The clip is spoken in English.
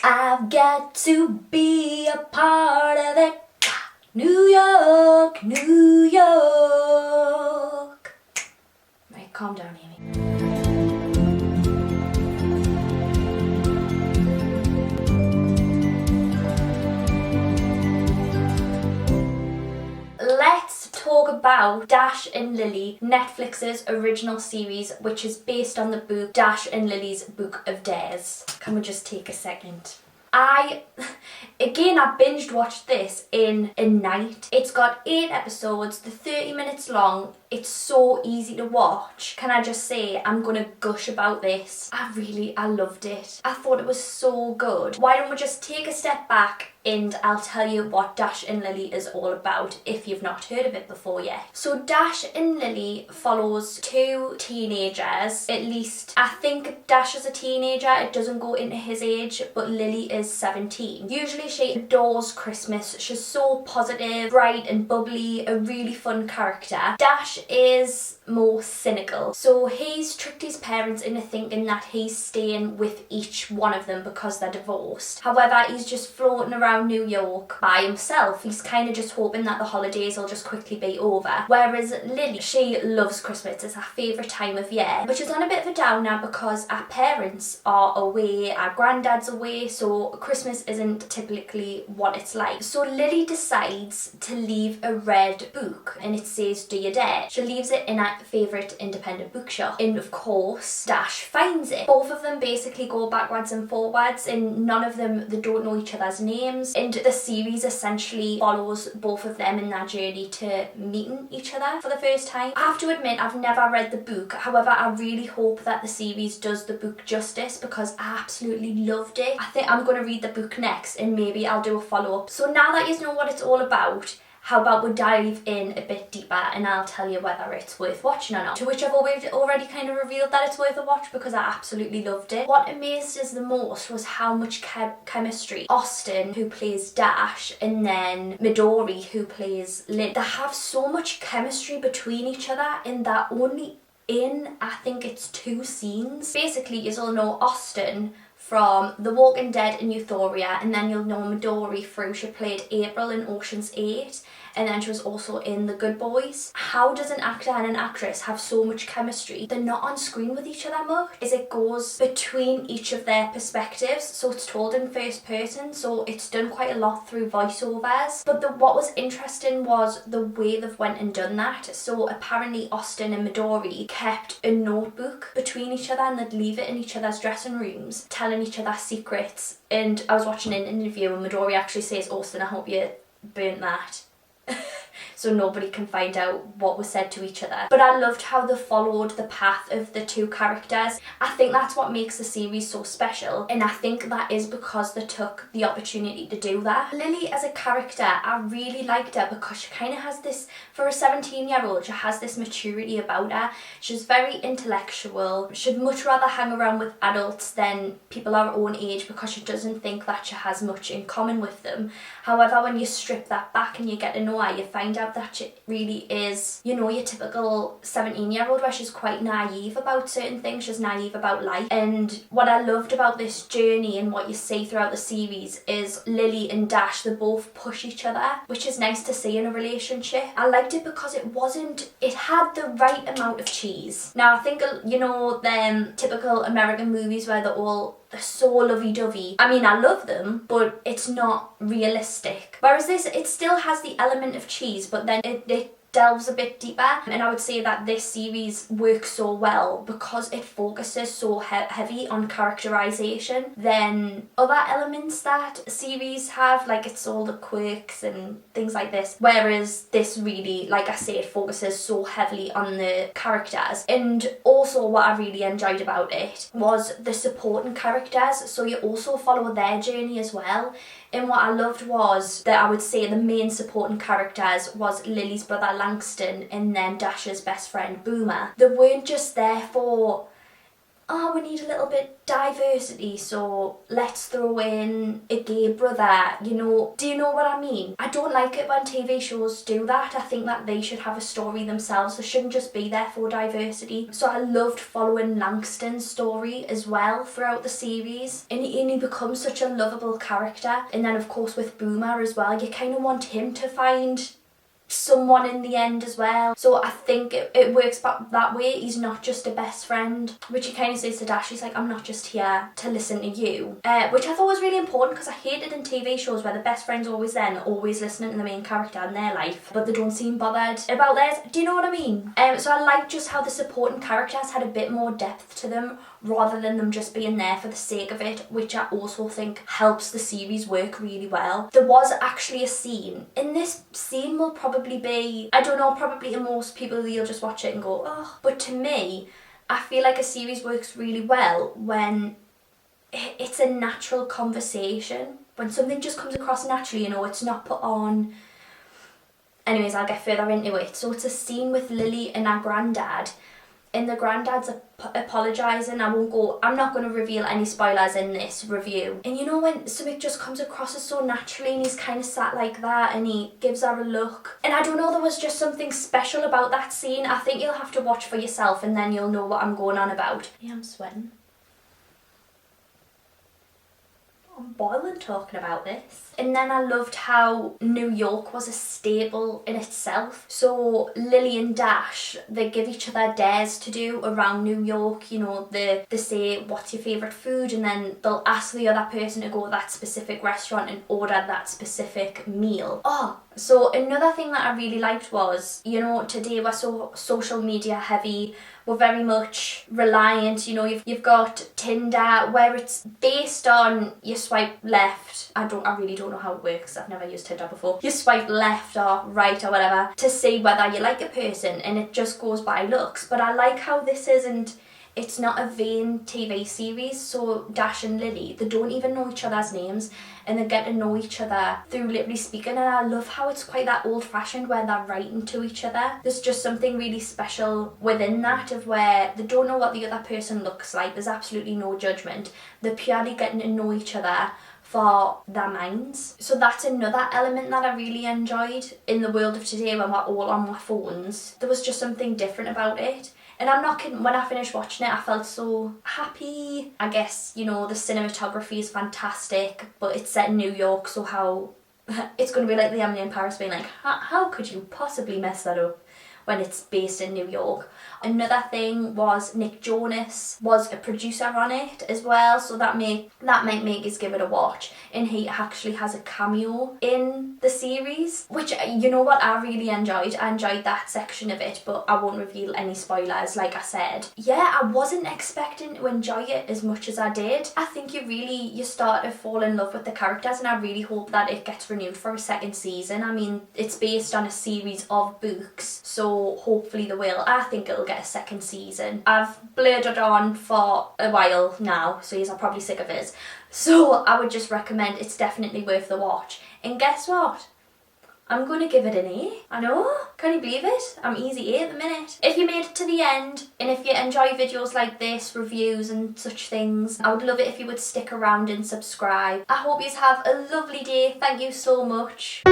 I've got to be a part of it. New York, New York. Right, calm down, Amy. Let's talk about Dash and Lily, Netflix's original series, which is based on the book Dash and Lily's Book of Dares. Can we just take a second? I binged watched this in a night. It's got 8 episodes, they're 30 minutes long. It's so easy to watch. Can I just say, I'm gonna gush about this. I loved it. I thought it was so good. Why don't we just take a step back and I'll tell you what Dash and Lily is all about if you've not heard of it before yet. So Dash and Lily follows 2 teenagers. At least I think Dash is a teenager. It doesn't go into his age, but Lily is 17. Usually she adores Christmas. She's so positive, bright and bubbly, a really fun character. Dash is more cynical. So he's tricked his parents into thinking that he's staying with each one of them because they're divorced. However, he's just floating around New York by himself. He's kind of just hoping that the holidays will just quickly be over. Whereas Lily, she loves Christmas. It's her favourite time of year. But she's on a bit of a downer because our parents are away, our granddad's away, so Christmas isn't typically what it's like. So Lily decides to leave a red book and it says, "Do you dare?" She leaves it in her favourite independent bookshop. And of course, Dash finds it. Both of them basically go backwards and forwards and none of them, they don't know each other's names. And the series essentially follows both of them in their journey to meeting each other for the first time. I have to admit, I've never read the book. However, I really hope that the series does the book justice because I absolutely loved it. I think I'm going to read the book next and maybe I'll do a follow-up. So now that you know what it's all about, how about we dive in a bit deeper and I'll tell you whether it's worth watching or not. To which I've already kind of revealed that it's worth a watch because I absolutely loved it. What amazed us the most was how much chemistry Austin, who plays Dash, and then Midori, who plays Lynn, they have so much chemistry between each other and they're only in, I think it's 2 scenes. Basically, you all know Austin from The Walking Dead and Euphoria, and then you'll know Midori through, she played April in Ocean's 8, and then she was also in The Good Boys. How does an actor and an actress have so much chemistry? They're not on screen with each other much, as it goes between each of their perspectives, so it's told in first person, so it's done quite a lot through voiceovers. But what was interesting was the way they've went and done that. So apparently Austin and Midori kept a notebook between each other and they'd leave it in each other's dressing rooms, telling each other secrets. And I was watching an interview and Midori actually says, "Austin, I hope you burnt that." So nobody can find out what was said to each other. But I loved how they followed the path of the 2 characters. I think that's what makes the series so special, and I think that is because they took the opportunity to do that. Lily as a character, I really liked her because she kind of has this, for a 17-year-old, she has this maturity about her. She's very intellectual. She'd much rather hang around with adults than people our own age because she doesn't think that she has much in common with them. However, when you strip that back and you get to know her, you find out that she really is, you know, your typical 17-year-old where she's quite naive about certain things. She's naive about life. And what I loved about this journey and what you see throughout the series is Lily and Dash, they both push each other, which is nice to see in a relationship. I liked it because it had the right amount of cheese. Now I think, you know, them typical American movies where they're so lovey-dovey. I mean, I love them, but it's not realistic. Whereas this, it still has the element of cheese, but then it delves a bit deeper. And I would say that this series works so well because it focuses so heavy on characterization than other elements that series have, like it's all the quirks and things like this. Whereas this really, like I say, it focuses so heavily on the characters. And also what I really enjoyed about it was the supporting characters. So you also follow their journey as well. And what I loved was that I would say the main supporting characters was Lily's brother Langston and then Dash's best friend Boomer. They weren't just there for oh, we need a little bit diversity, so let's throw in a gay brother, you know. Do you know what I mean? I don't like it when TV shows do that. I think that they should have a story themselves. They shouldn't just be there for diversity. So I loved following Langston's story as well throughout the series, and he becomes such a lovable character. And then of course with Boomer as well, you kind of want him to find someone in the end as well. So I think it works back that way. He's not just a best friend, which he kind of says to Dash. He's like, I'm not just here to listen to you, which I thought was really important, because I hate it in TV shows where the best friend's always there and always listening to the main character in their life, but they don't seem bothered about theirs. Do you know what I mean? So I like just how the supporting characters had a bit more depth to them, rather than them just being there for the sake of it, which I also think helps the series work really well. There was actually a scene, and this scene will probably be, I don't know, probably to most people you'll just watch it and go, oh, but to me, I feel like a series works really well when it's a natural conversation, when something just comes across naturally, you know, it's not put on. Anyways, I'll get further into it. So it's a scene with Lily and her granddad, and the granddad's apologising. I'm not going to reveal any spoilers in this review. And you know when something just comes across as so naturally, and he's kind of sat like that and he gives her a look. And I don't know, there was just something special about that scene. I think you'll have to watch for yourself and then you'll know what I'm going on about. Yeah, I'm sweating. I'm boiling talking about this. And then I loved how New York was a staple in itself. So Lily and Dash, they give each other dares to do around New York. You know, they say, what's your favourite food? And then they'll ask the other person to go to that specific restaurant and order that specific meal. Oh, so another thing that I really liked was, you know, today we're so social media heavy. We're very much reliant, you know, you've got Tinder where it's based on you swipe left. I really don't know how it works. I've never used Tinder before. You swipe left or right or whatever to see whether you like a person, and it just goes by looks. But I like how this isn't, it's not a vain TV series. So Dash and Lily, they don't even know each other's names, and they get to know each other through literally speaking. And I love how it's quite that old-fashioned where they're writing to each other. There's just something really special within that, of where they don't know what the other person looks like. There's absolutely no judgment. They're purely getting to know each other for their minds. So that's another element that I really enjoyed in the world of today when we're all on our phones. There was just something different about it. And I'm not kidding, when I finished watching it, I felt so happy. I guess, you know, the cinematography is fantastic, but it's set in New York, so how... it's going to be like the Emily in Paris being like, how could you possibly mess that up when it's based in New York? Another thing was Nick Jonas was a producer on it as well, so that might make us give it a watch. And he actually has a cameo in the series, which, you know what, I really enjoyed. I enjoyed that section of it, but I won't reveal any spoilers, like I said. Yeah, I wasn't expecting to enjoy it as much as I did. I think you start to fall in love with the characters, and I really hope that it gets renewed for a second season. I mean, it's based on a series of books, so hopefully they will. I think it'll get a second season. I've blurred it on for a while now, so you're probably sick of it. So I would just recommend, it's definitely worth the watch. And guess what? I'm going to give it an A. I know, can you believe it? I'm easy A at the minute. If you made it to the end, and if you enjoy videos like this, reviews and such things, I would love it if you would stick around and subscribe. I hope you have a lovely day. Thank you so much.